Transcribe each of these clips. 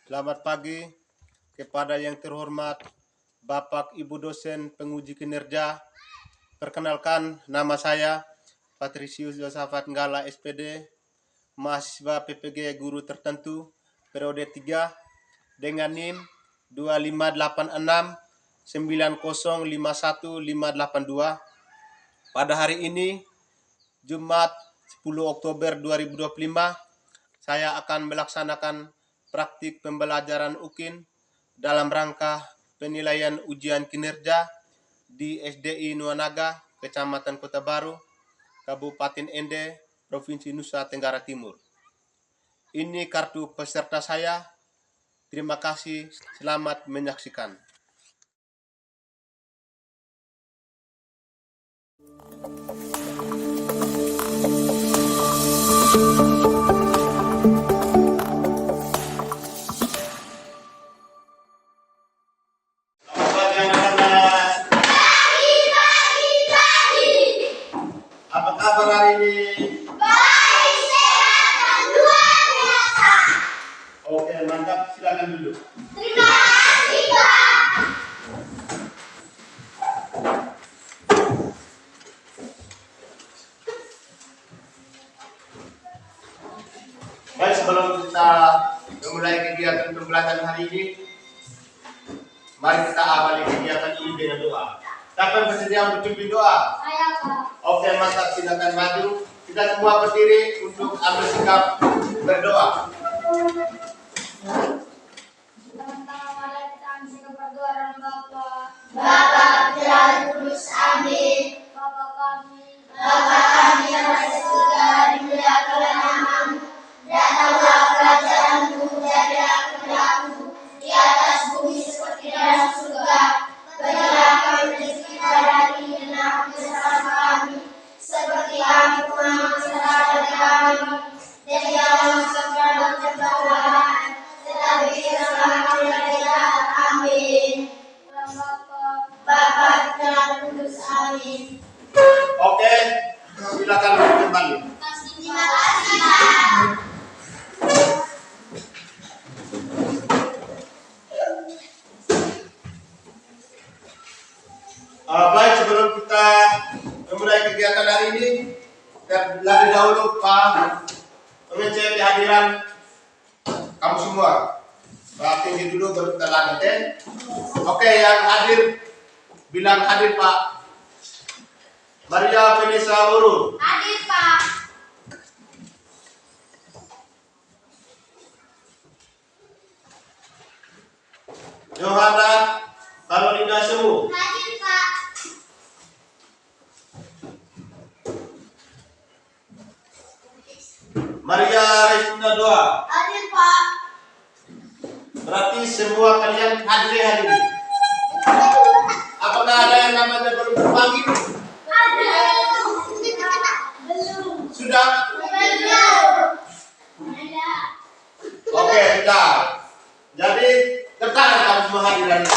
Selamat pagi kepada yang terhormat Bapak Ibu dosen penguji kinerja. Perkenalkan, nama saya Patrisius Yosafat Nggala SPD, mahasiswa PPG Guru Tertentu periode 3 dengan NIM 25869051582. Pada hari ini Jumat 10 Oktober 2025, saya akan melaksanakan praktik pembelajaran UKIN dalam rangka penilaian ujian kinerja di SDI Nuanaga, Kecamatan Kota Baru, Kabupaten Ende, Provinsi Nusa Tenggara Timur. Ini kartu peserta saya. Terima kasih, selamat menyaksikan. Apa kabar hari ini? Baik, sehat, dan luar biasa. Oke, mantap. Silakan duduk. Terima kasih, Pak. Baik, sebelum kita memulai kegiatan pembelajaran hari ini, mari kita awali kegiatan ini dengan doa. Siapa yang bersedia untuk pimpin doa? Saya, Pak. Oke, mantap. Silakan maju. Kita semua berdiri untuk ambil sikap berdoa. Pertama-tama mari kita ambil berdoa dan Bapa. Bapa Putra Kudus, amin. Bapa kami. Bapa kami yang ada di surga, dimuliakanlah namamu. Datanglah kerajaanmu, jadilah kehendakmu di atas bumi seperti dalam surga. Berilah kami rezeki pada hari ini dan ampuni kesalahan kami, seperti kami pun mengampuni kesalahan kami. Dan janganlah masuk ke dalam pencobaan, tetapi bebaskanlah kami dari jahat. Amin. Dan Bapa. Bapa Putra Kudus, amin. Oke, silakan kembali. Terima kasih, Pak. Baik, sebelum kita memulai kegiatan hari ini, terlebih dahulu Pak mengecek kehadiran kamu semua. Pak tinggi dulu baru kita lanjutkan. Oke, yang hadir bilang hadir Pak. Maria Felisa Uru. Hadir, Pak. Johanna Carolina Semu. Hadir, Pak. Maria Resina Doa. Hadir, Pak. Berarti semua kalian hadir hari ini. Apakah ada yang namanya belum terpanggil? Belum. Sudah? Belum. Ada. Oke, sudah. Jadi tertarik kamu semua hadir hari ini.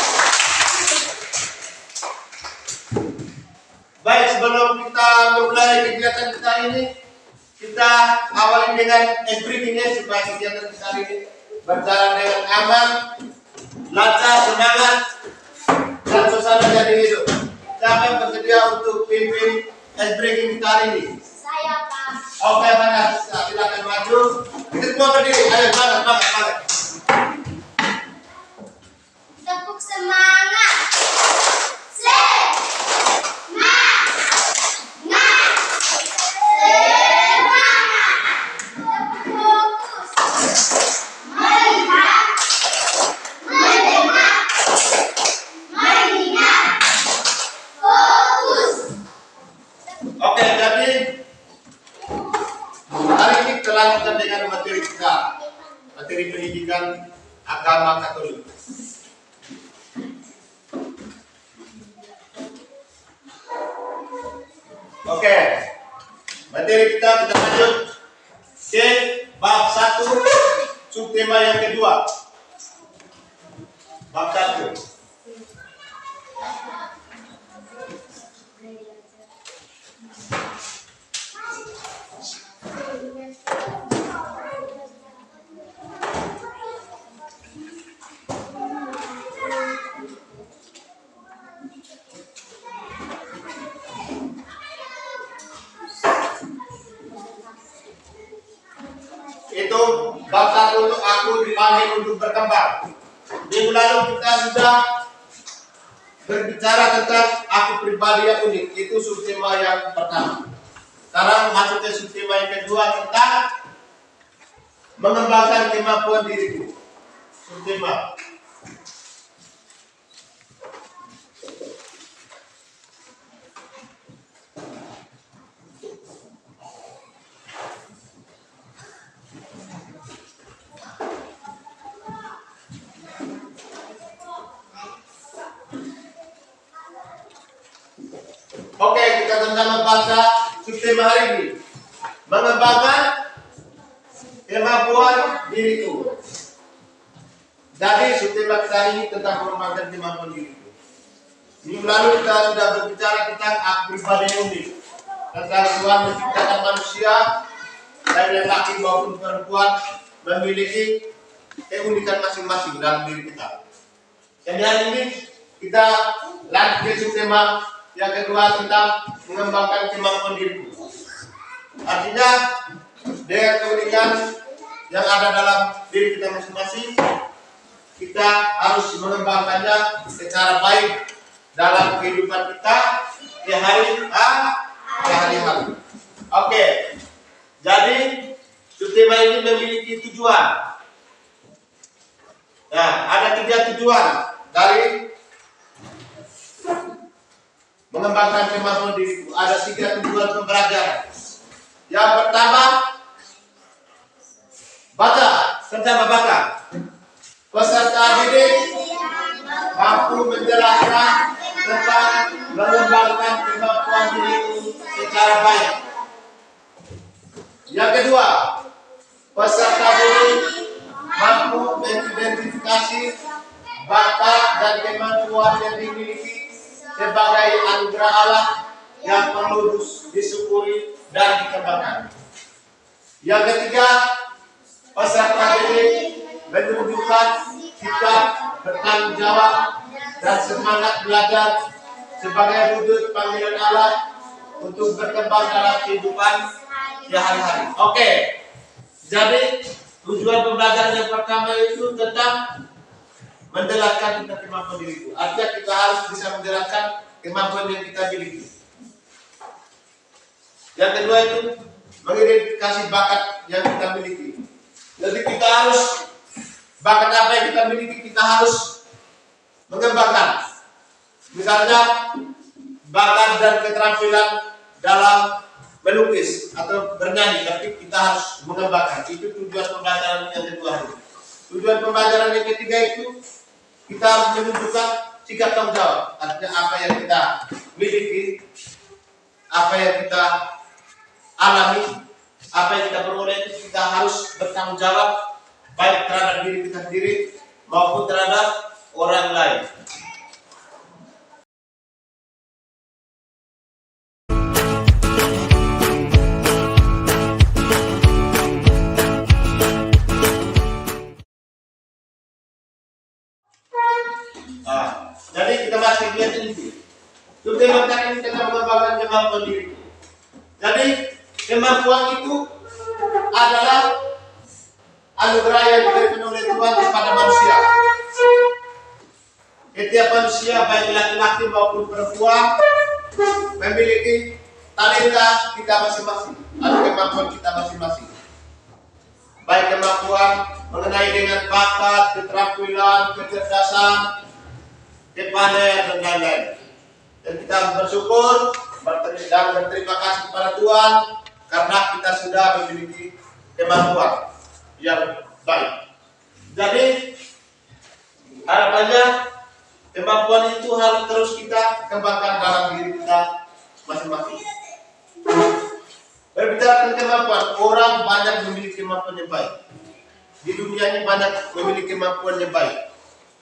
Baik, sebelum kita memulai kegiatan kita ini, kita awali dengan ice breaking ya, supaya kegiatan kita hari ini berjalan dengan aman, lancar, semangat, dan suasana jadi hidup. Siapa yang bersedia untuk pimpin ice breaking kita hari ini? Saya, Pak. Oke, mana? Silakan maju. Kita semua berdiri. Ayo, semangat. Tepuk semangat. Semangat. Tepuk fokus. Melihat. Mendengar. Mengingat. Fokus. Oke, jadi hari ini kita lanjutkan dengan materi kita, materi pendidikan agama Katolik. Oke, materi kita lanjut ke bab 1, subtema yang kedua. Bab 1. itu bakat untuk aku dipanggil untuk berkembang. Minggu lalu kita sudah berbicara tentang aku pribadi yang unik, itu subtema yang pertama. Sekarang masuk ke subtema yang kedua tentang mengembangkan kemampuan diriku. Subtema. Oke, kita tentang membaca subtema hari ini. Mengembangkan kemampuan diriku. Jadi subtema kita ini tentang mengembangkan kemampuan diriku. Minggu lalu kita sudah berbicara tentang aku pribadi yang unik. Tentang Tuhan menciptakan manusia, baik laki maupun perempuan, memiliki keunikan masing-masing dalam diri kita. Dan hari ini kita lanjut ke subtema yang kedua tentang mengembangkan kemampuan diriku. Artinya dengan keunikan yang ada dalam diri kita masing-masing, kita harus mengembangkannya secara baik dalam kehidupan kita di hari-hari. Oke, jadi subtema ini memiliki tujuan. Nah, ada 3 tujuan dari mengembangkan kemampuan diriku. Ada 3 tujuan pembelajaran. Yang pertama, baca, pertama baca. Peserta didik mampu menjelaskan tentang mengembangkan kemampuan diriku secara baik. Yang kedua, peserta didik mampu mengidentifikasi bakat dan kemampuan yang dimiliki sebagai anugerah Allah yang perlu disyukuri dan dikembangkan. Yang ketiga, peserta didik menunjukkan sikap bertanggung jawab dan semangat belajar sebagai wujud panggilan Allah untuk berkembang dalam kehidupan sehari-hari. Oke, jadi tujuan pembelajaran yang pertama itu tentang menjelaskan tentang kemampuan diriku. Artinya kita harus bisa menjelaskan kemampuan yang kita miliki. Yang kedua itu mengidentifikasi bakat yang kita miliki. Jadi kita harus bakat apa yang kita miliki kita harus mengembangkan. Misalnya bakat dan keterampilan dalam melukis atau bernyanyi, tapi kita harus mengembangkan. Itu tujuan pembelajaran yang kedua hari. Tujuan pembelajaran yang ketiga itu kita harus menunjukkan sikap tanggung jawab. Artinya apa yang kita miliki, apa yang kita alami, apa yang kita peroleh itu kita harus bertanggung jawab baik terhadap diri kita sendiri maupun terhadap orang lain. Jadi kita masih lihat ini. Subtema ini tentang mengembangkan kemampuan diri. Jadi kemampuan itu adalah anugerah yang diberikan oleh Tuhan kepada manusia. Setiap manusia baik laki-laki maupun perempuan memiliki talenta kita masing-masing atau kemampuan kita masing-masing. Baik kemampuan mengenai dengan bakat, keterampilan, kecerdasan, kepandaian dan lain-lain. Dan kita bersyukur dan berterima kasih kepada Tuhan karena kita sudah memiliki kemampuan yang baik. Jadi harapannya kemampuan itu harus terus kita kembangkan dalam diri kita masing-masing. Berbicara tentang kemampuan, orang banyak memiliki kemampuan yang baik. Di dunia ini banyak memiliki kemampuan yang baik.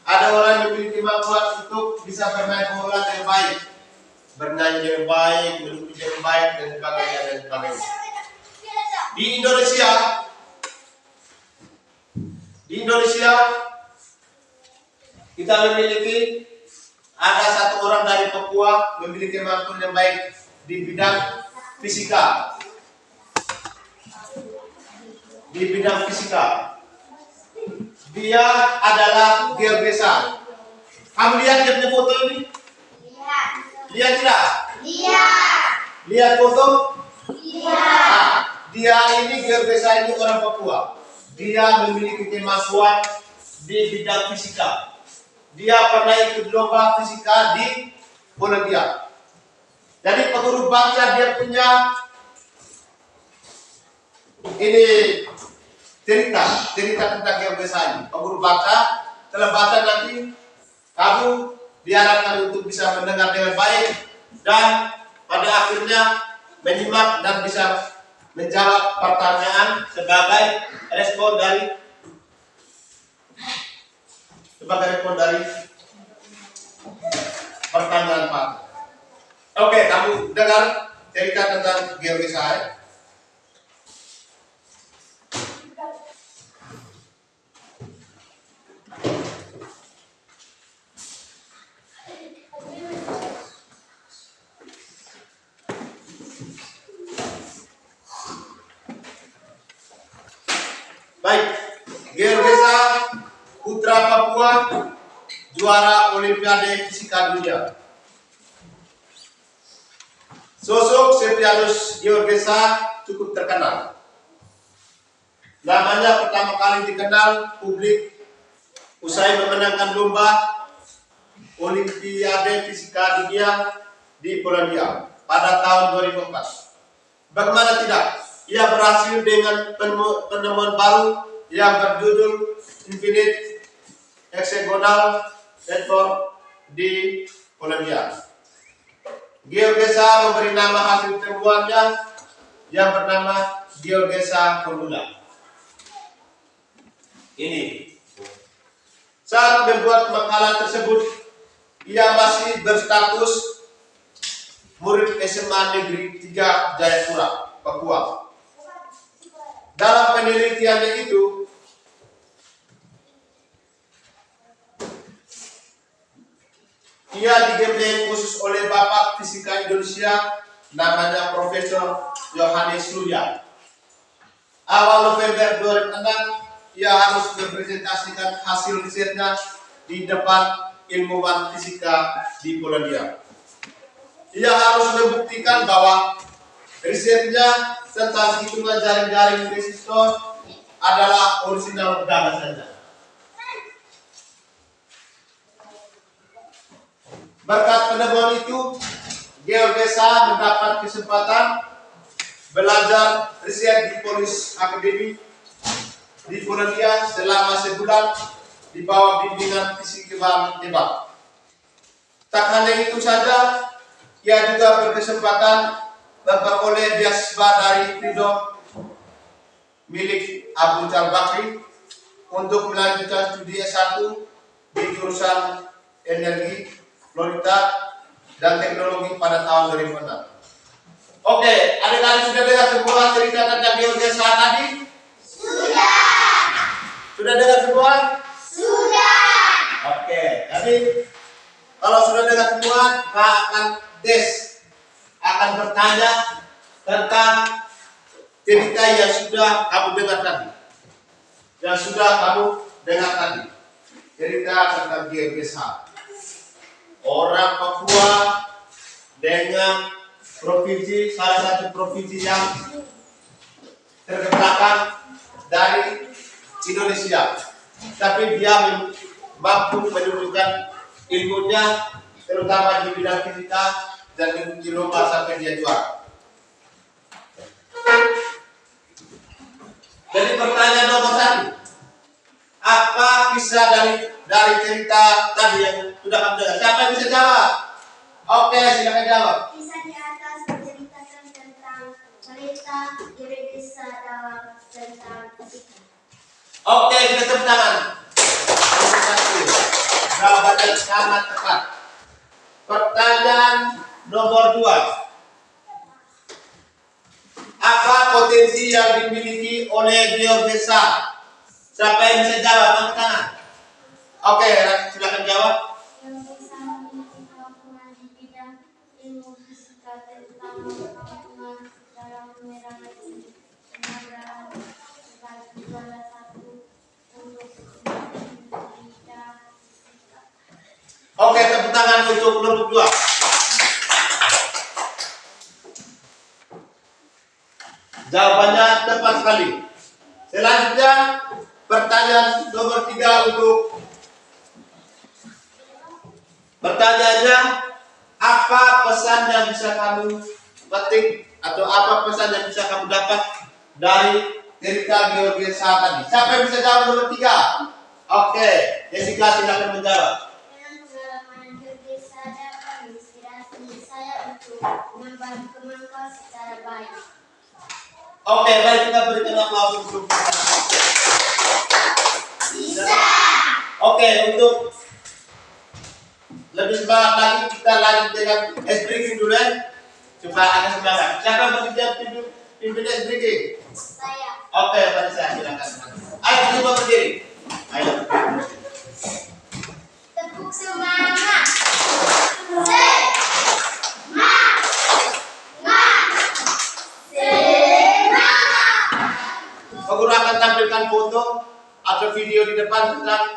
Ada orang yang memiliki kemampuan untuk bisa bermain bola yang baik, bernyanyi yang baik, melukis yang baik, dan sebagainya dan sebagainya. Di Indonesia kita memiliki ada satu orang dari Papua memiliki kemampuan yang baik di bidang fisika. Di di bidang fisika. Dia adalah geodesa. Kamu lihat dia punya foto ini? Lihat. Lihat tidak? Lihat. Lihat foto? Lihat. Nah, dia ini geodesa ini orang Papua. Dia memiliki kemampuan di bidang fisika. Dia pernah ikut lomba fisika di Polandia. Jadi pengurus bangsa dia punya ini cerita tentang geodesa ini. Pengurus bangsa telah baca nanti kamu diharapkan untuk bisa mendengar dengan baik dan pada akhirnya menyimak dan bisa menjawab pertanyaan sebagai respon dari pertanyaan Pak. Oke, kamu dengar cerita tentang geodesa ya? Baik, geodesa putra Papua juara Olimpiade Fisika Dunia. Sosok Septianus Georgesa cukup terkenal. Namanya pertama kali dikenal publik usai memenangkan lomba Olimpiade Fisika Dunia di Polandia pada tahun 2004. Bagaimana tidak? Ia berhasil dengan penemuan baru yang berjudul Infinite Hexagonal Network di Polandia. Geodesa memberi nama hasil temuannya yang bernama geodesa formula. Ini. Saat membuat makalah tersebut, ia masih berstatus murid SMA Negeri 3 Jayapura, Papua. Dalam penelitiannya itu, ia digembleng khusus oleh Bapak Fisika Indonesia namanya Profesor Yohanes Surya. Awal November 2006, ia harus mempresentasikan hasil risetnya di depan ilmuwan fisika di Polandia. Ia harus membuktikan bahwa risetnya tentang hitungan jaring-jaring resistor adalah orisinal gagasannya. Berkat penemuan itu, geodesa mendapat kesempatan belajar riset di Polish Academy di Polandia selama sebulan di bawah bimbingan fisikawan hebat. Tak hanya itu saja, ia juga berkesempatan memperoleh beasiswa dari Freedom milik Abu Bakar Bakri untuk melanjutkan studi S1 di jurusan energi, logika, dan teknologi pada tahun 2006. Oke, adik-adik sudah dengar semua cerita tentang geodesa tadi? Sudah. Sudah dengar semua? Sudah. Oke, jadi kalau sudah dengar semua, Kak akan bertanya tentang cerita yang sudah kamu dengar tadi. Cerita tentang geodesa. Orang Papua dengan provinsi, salah satu provinsi yang terbelakang dari Indonesia, tapi dia mampu menunjukkan ilmunya terutama di bidang fisika dan mengikuti lomba sampai dia juara. Jadi pertanyaan nomor 1, apa kisah dari cerita tadi yang sudah kamu dengar? Siapa yang bisa jawab? Oke, silakan jawab. Kisah di atas menceritakan tentang cerita geodesa dalam tentang fisika. Oke, kita tepuk tangan. Terima kasih. Jawabannya sangat tepat. Pertanyaan nomor 2. Apa potensi yang dimiliki oleh geodesa? Siapa yang bisa jawab? Angkat tangan. Oke, silakan jawab. Geodesa memiliki kemampuan di bidang ilmu fisika terutama kemampuan dalam menerangi tenaga sebagai tangan untuk kelompok 2. Jawabannya tepat sekali. Selanjutnya pertanyaan nomor 3 untuk pertanyaannya, apa pesan yang bisa kamu petik atau apa pesan yang bisa kamu dapat dari cerita Georgia saat tadi? Siapa yang bisa jawab nomor 3? Oke, Jessica silakan menjawab. Dengan pengalaman Georgia dapat menginspirasi saya untuk mengembangkan secara baik. Oke, baik, kita berikan aplaus untuk Bisa. Oke, untuk lebih semangat lagi kita lanjut dengan ice breaking dulu ya. Coba ada semangat. Siapa yang bersedia pimpin ice breaking? Saya. Oke, pada saya silakan. Ayo coba berdiri. Ayo. Tepuk semangat. Guru akan tampilkan foto atau video di depan tentang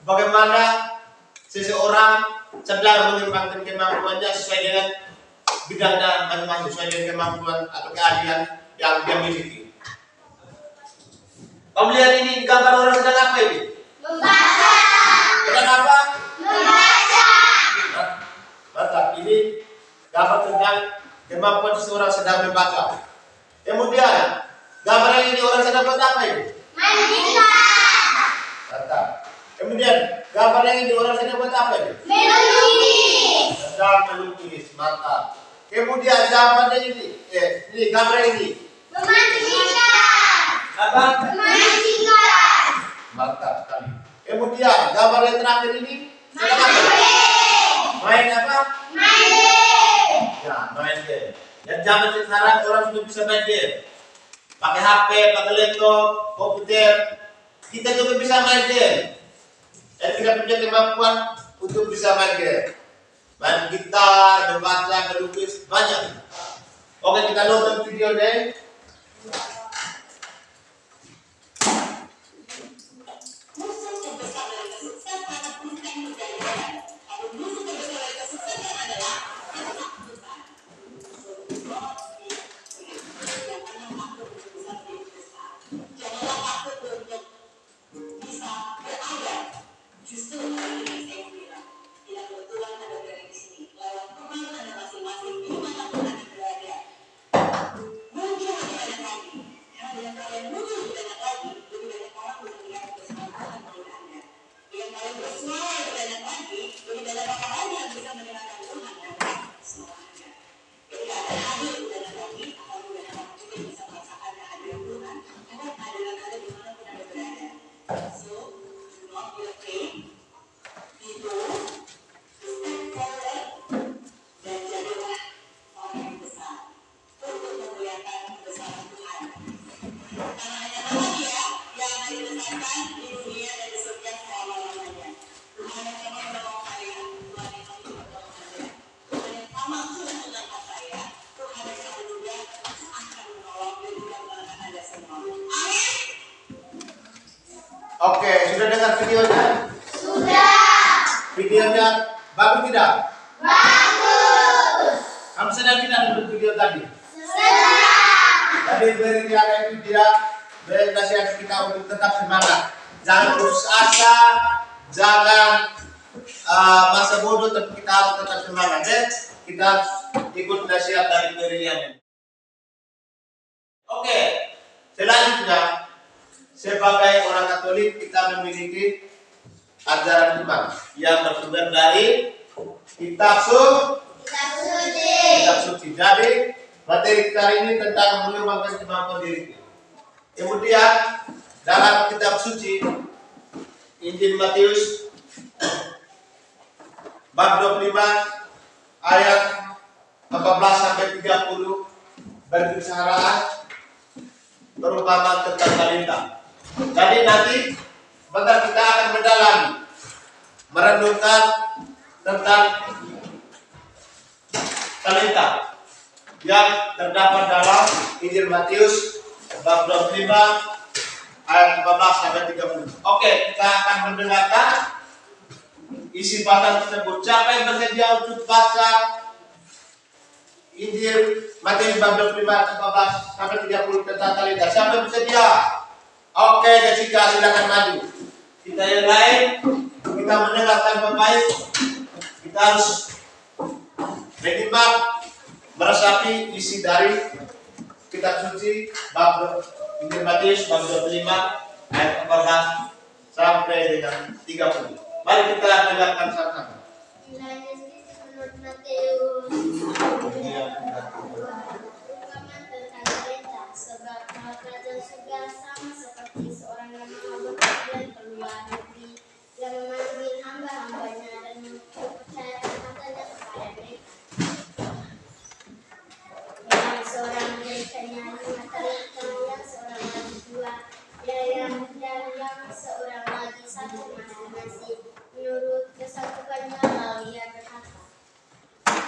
bagaimana seseorang sedang mengembangkan kemampuannya sesuai dengan bidangnya masing-masing, sesuai dengan kemampuan atau keahlian yang dia miliki. Kamu lihat ini gambar orang sedang apa ini? Membaca. Sedang apa? Membaca. Mantap, ini gambar tentang kemampuan seseorang sedang membaca. Kemudian gambar yang ini orang sedang buat apa ini? Main gitar. Mantap. Kemudian gambar yang ini orang sedang buat apa ini? Melukis. Sedang melukis. Mantap. Kemudian gambar yang ini, ini gambar yang ini. Memancing ikan. Apa? Memancing ikan. Mantap sekali. Kemudian gambar yang terakhir ini sedang apa? Main apa? Main game. Ya, main game. Dan zaman sekarang orang sudah bisa main game. Pakai HP, pakai laptop, komputer, kita juga bisa main game. Dan tidak punya kemampuan untuk bisa main game. Main gitar, membaca, melukis, banyak. Oke, kita nonton video deh. Oke, sudah dengar videonya? Sudah. Videonya bagus tidak? Bagus. Kamu sedang tidak nonton video tadi? Senang. Tadi beri ada itu dia beri nasihat kita untuk tetap semangat. Jangan putus asa, jangan masa bodoh, tapi kita harus tetap semangat. Kita ikut nasihat dari beriannya. Oke, selanjutnya sebagai orang Katolik kita memiliki ajaran iman yang bersumber dari kitab suci. Jadi materi kita hari ini tentang mengembangkan kemampuan diri. Kemudian dalam kitab suci Injil Matius bab 25 ayat 14 sampai 30 berbicara perumpamaan tentang talenta. Jadi nanti bentar kita akan mendalami, merenungkan tentang talenta yang terdapat dalam Injil Matius bab 25 ayat 14 sampai 30. Oke, kita akan mendengarkan isi bacaan tersebut. Siapa yang bersedia untuk baca Injil Matius bab 25 sampai 30 tentang talenta? Siapa yang bersedia? Oke, Jessica silakan maju. Kita yang lain, kita mendengarkan baik. Kita harus menyimak, meresapi isi dari kitab suci bab Injil Matius bab 25 ayat 14 sampai dengan 30. Mari kita dengarkan sama-sama. Nilai Yesus menurut Matius. Umpamaan tentang talenta, sebab hal kerajaan surga sama seperti seorang yang mau bepergian ke luar negeri, yang memanggil hamba-hambanya dan mempercayakan hartanya kepada mereka. Yang seorang memberikannya 5 talenta, yang seorang lagi 2, dan yang seorang lagi 1 masing-masing, menurut kesanggupannya. Lalu ia berkata,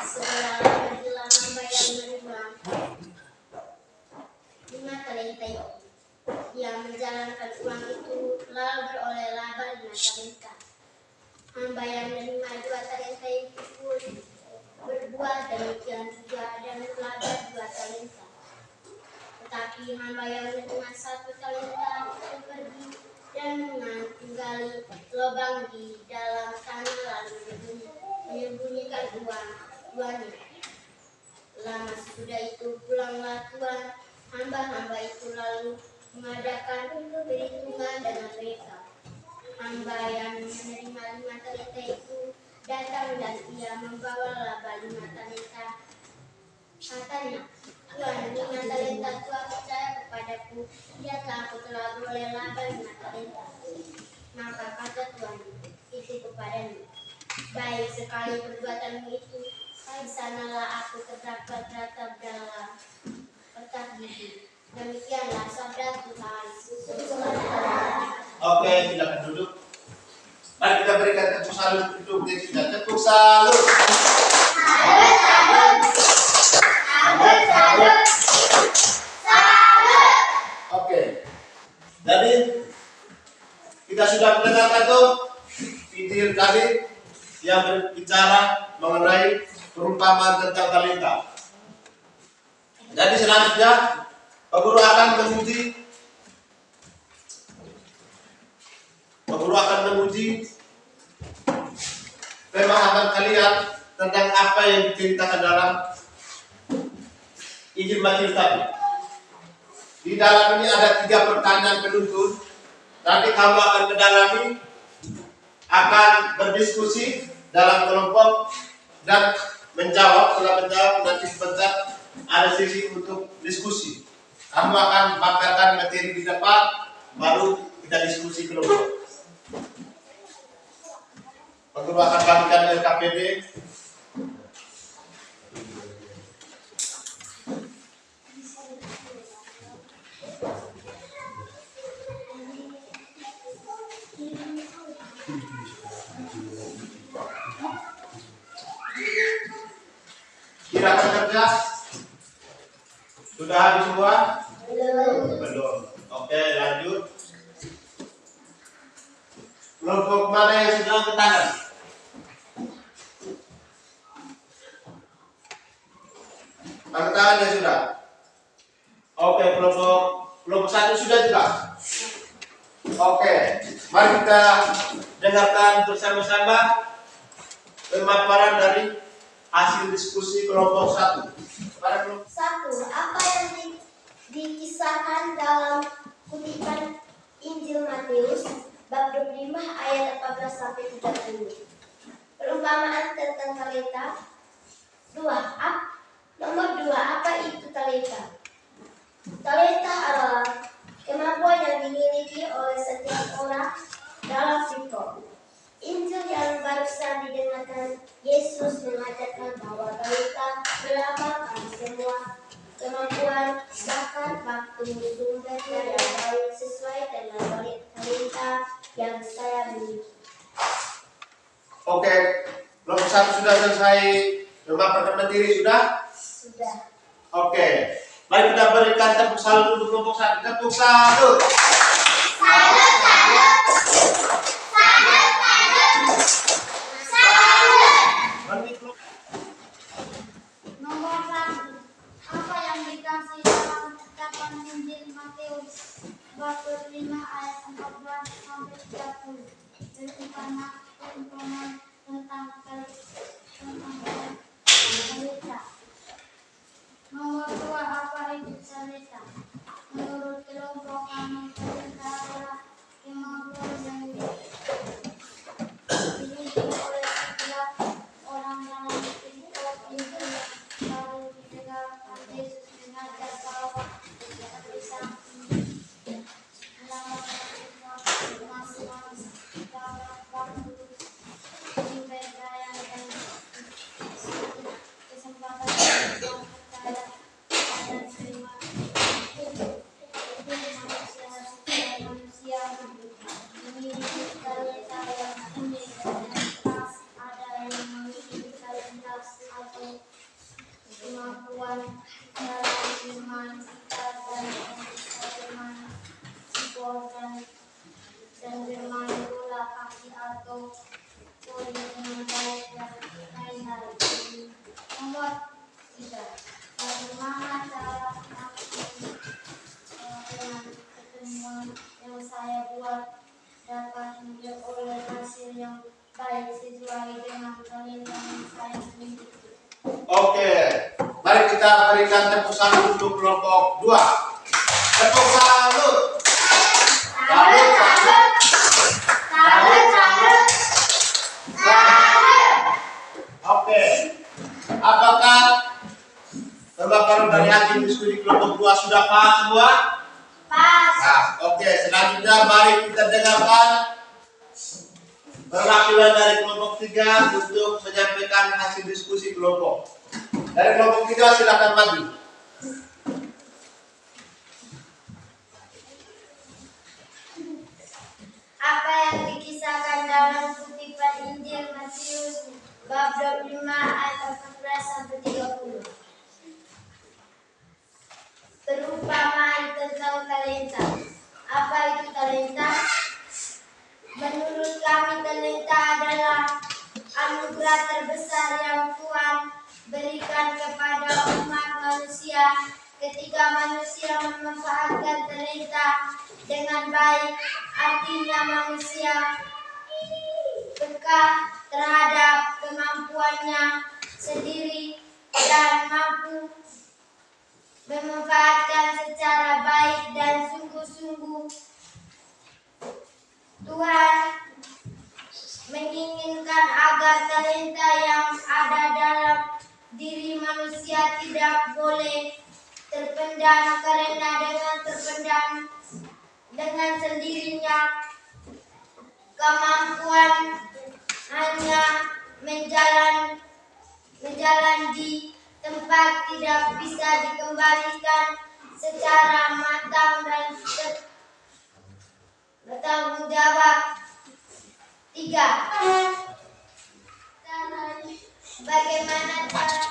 segera pergilah hamba yang menerima 5 talenta itu. Ia menjalankan uang itu, lalu beroleh laba 5 talenta. Hamba yang menerima 2 talenta itu pun berbuat demikian juga dan laba 2 talenta. Tetapi hamba yang menerima 1 talenta itu pergi dan menggali lubang di dalam tanah lalu menyembunyikan uang tuannya. Lama sesudah itu pulanglah tuan hamba-hamba itu lalu mengadakan perhitungan dengan mereka. Hamba yang menerima 5 talenta itu datang dan ia membawa laba 5 talenta. Katanya, Tuan, 5 talenta Tuhan percaya kepadaku, lihatlah aku telah beroleh laba 5 talenta. Maka kata Tuhan itu kepadanya, baik sekali perbuatanmu itu, di sanalah aku terdapat dalam petak gigi. Demikianlah sabda Tuhan. Oke, silakan duduk. Mari kita berikan tepuk salut untuk Jessica. Tepuk salut. Oke. Jadi kita sudah mendengarkan tuh Injil tadi yang berbicara mengenai perumpamaan tentang talenta. Jadi selanjutnya Guru akan menguji pemahaman kalian tentang apa yang diceritakan dalam Injil Matius tadi. Di dalam ini ada 3 pertanyaan penuntun. Nanti kamu akan mendalami, akan berdiskusi dalam kelompok dan menjawab. Setelah menjawab nanti sebentar ada sesi untuk diskusi. Kamu akan paparkan materi di depan, baru kita diskusi kelompok. Guru akan bagikan LKPD. Kira-kira kerja sudah habis semua? Belum. Oke, lanjut. Kelompok mana yang sudah angkat tangan? Angkat tangan ya sudah. Oke, kelompok 1 sudah juga. Oke, mari kita dengarkan bersama-sama pemaparan dari hasil diskusi kelompok 1. Pada kelompok 1. Apa yang dikisahkan dalam kutipan Injil Matius bab 25 ayat 14 sampai 30. Perumpamaan tentang talenta. 2. Nomor 2, apa itu talenta? Talenta adalah kemampuan yang dimiliki oleh setiap orang dalam hidup. Injil yang barusan didengarkan, Yesus mengajarkan bahwa talenta melambangkan semua kemampuan, bahkan waktu sumbernya yang baik sesuai dengan talenta yang saya miliki. Oke, kelompok 1 sudah selesai memaparkan materi sudah? Sudah. Oke, mari kita berikan tepuk salut untuk kelompok 1. Tepuk salut. manusia memiliki talenta yang unik dan khas. Ada yang memiliki talenta atau kemampuan dalam iman kita dan bermain sport dan bermain bola kaki atau voli dengan baik dan lain-lain. Nomor 3. Bagaimana cara mengakhiri dengan pertemuan yang saya buat dapat memperoleh hasil yang baik sesuai dengan talenta yang saya miliki. Oke, mari kita berikan tepuk salut untuk kelompok 2. Tepuk salut. Salut, salut. Salut, salut. Oke, apakah pemaparan dari hakim diskusi kelompok 2 sudah paham semua? Pas. Nah, oke, selanjutnya mari kita dengarkan perwakilan dari kelompok 3 untuk menyampaikan hasil diskusi kelompok. Dari kelompok 3 silakan maju. Apa yang dikisahkan dalam kutipan Injil Matius bab 25 ayat 14 sampai 30? Perumpamaan tentang talenta. Apa itu talenta? Menurut kami, talenta adalah anugerah terbesar yang Tuhan berikan kepada umat manusia ketika manusia memanfaatkan talenta dengan baik. Artinya manusia peka terhadap kemampuannya sendiri dan mampu memanfaatkan secara baik dan sungguh-sungguh. Tuhan menginginkan agar talenta yang ada dalam diri manusia tidak boleh terpendam, karena dengan terpendam dengan sendirinya kemampuan hanya menjalan di tempat tidak bisa dikembalikan secara matang dan bertanggung jawab. 3. Bagaimana cara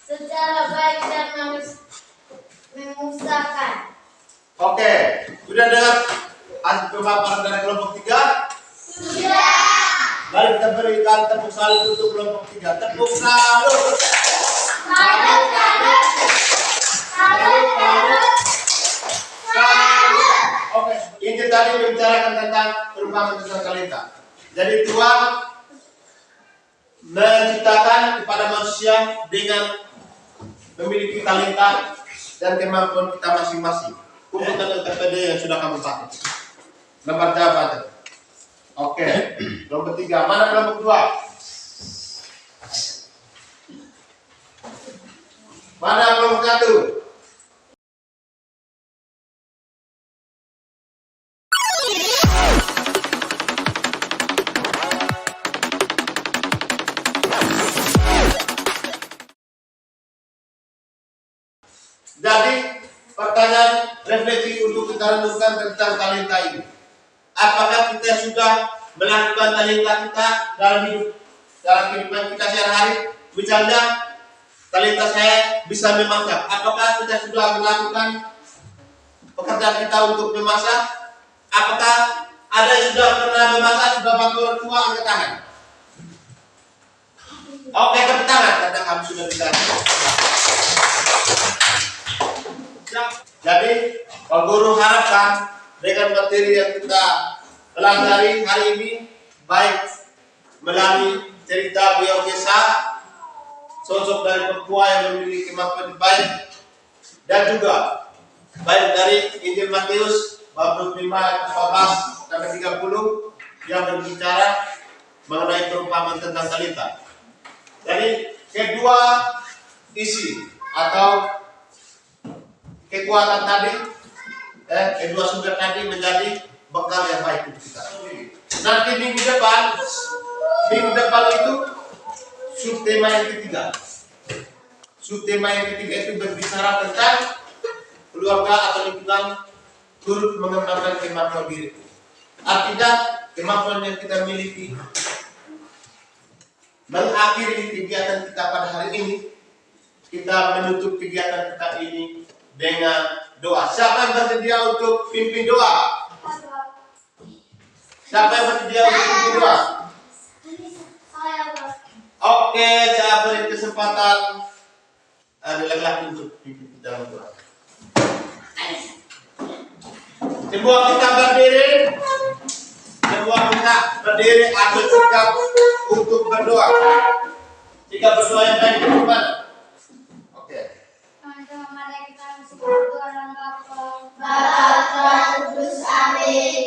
secara baik dan mengusahakan? Oke, sudah dengar hasil pemaparan dari kelompok 3? Sudah. Mari kita berikan tepuk salut untuk kelompok 3. Tepuk salut. Salut, salut. Salut, salut. Salut. Oke, ini tadi membicarakan tentang perumpamaan tentang talenta. Jadi Tuhan menciptakan kepada manusia dengan memiliki talenta dan kemampuan kita masing-masing. Kumpulkan LTPD yang sudah kamu pakai. Nomor jawaban. Oke, kelompok 3. Mana kelompok 2? Mana kelompok 1? Jadi pertanyaan refleksi untuk kita renungkan tentang talenta ini. Apakah kita sudah melakukan talenta kita dalam kehidupan kita sehari-hari? Misalnya talenta saya bisa memasak. Apakah kita sudah melakukan pekerjaan kita untuk memasak? Apakah ada yang sudah pernah memasak, sudah bantu orang tua, angkat tangan? Oke, tepuk tangan karena kamu sudah bisa. Jadi, Pak Guru harapkan dengan materi yang kita pelajari hari ini, baik melalui cerita biografis sosok dari perempuan yang memiliki kemampuan baik, dan juga baik dari Injil Matius bab 25 ayat 14 sampai 30 yang berbicara mengenai perumpamaan tentang talenta. Jadi kedua isi atau kekuatan tadi, kedua sumber tadi menjadi bekal yang baik untuk kita. Nanti minggu depan itu subtema yang ketiga. Subtema yang ketiga itu berbicara tentang keluarga atau lingkungan turut mengembangkan kemampuan diri. Artinya kemampuan yang kita miliki mengakhiri kegiatan kita pada hari ini, kita menutup kegiatan kita ini dengan doa. Siapa yang bersedia untuk pimpin doa? Siapa yang bersedia untuk pimpin doa? Oke, saya beri kesempatan ada laki-laki untuk pimpin dalam doa. Semua kita berdiri. Semua kita berdiri atau sikap untuk berdoa. Jika berdoa yang baik bagaimana? Oke. Mari kita berdoa dalam Bapa, Putra, Kudus, Amin.